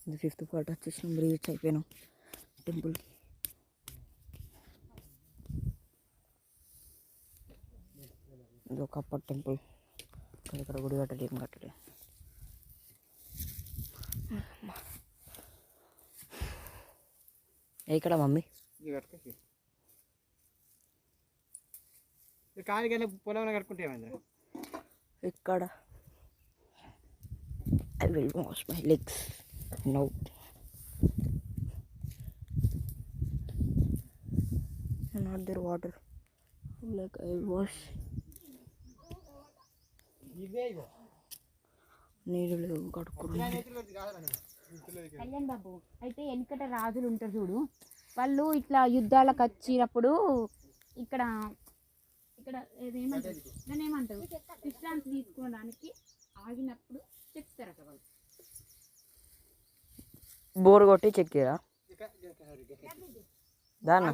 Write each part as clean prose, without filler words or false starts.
ఇది 5th part వచ్చేసినాం, reach అయిపోయినాం టెంపుల్. ఇది ఒక అప్పటి టెంపుల్, ఇక్కడ గుడి కట్టడం ఏం కట్టడే. ఇక్కడ మమ్మీ కాలికైనా పొలంలో కట్టుకుంటే ఏమైంది ఇక్కడ. I will wash my legs now. Not there water. Like I will wash. నీళ్ళు లేవు కడుక్కున్నాను. కళ్యాణ్ బాబు అయితే వెనకట రాజులు ఉంటారు చూడు, వాళ్ళు ఇట్లా యుద్ధాలకు వచ్చినప్పుడు ఇక్కడ ఇక్కడ ఏమంటారు దాన్ని ఏమంటారు విశ్రాంతి తీసుకోవడానికి ఆగినప్పుడు చెప్తారట వాళ్ళు. బోర్ కొట్టి చెక్కిరా దాన్ని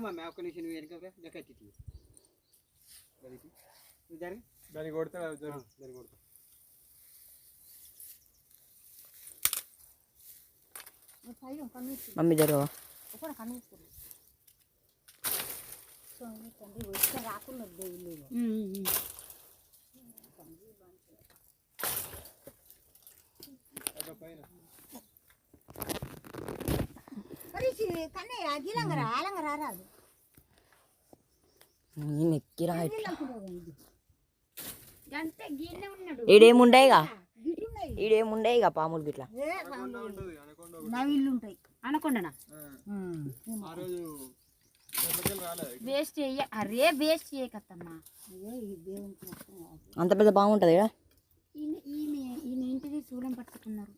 మమ్మీ జరగవా రాకుండా నేను ఎక్కిరా. ఈడేముండయిగా ఈడేముండయిగా పాములు గిట్లా ఉంటాయి అనకొండనా వేస్ట్ చెయ్య. అరే వేస్ట్ చేయకత్తమ్మా, అంత పెద్ద పాము ఉంటుంది కదా. ఈయన ఏంటిది శూలం పట్టుకున్నారు.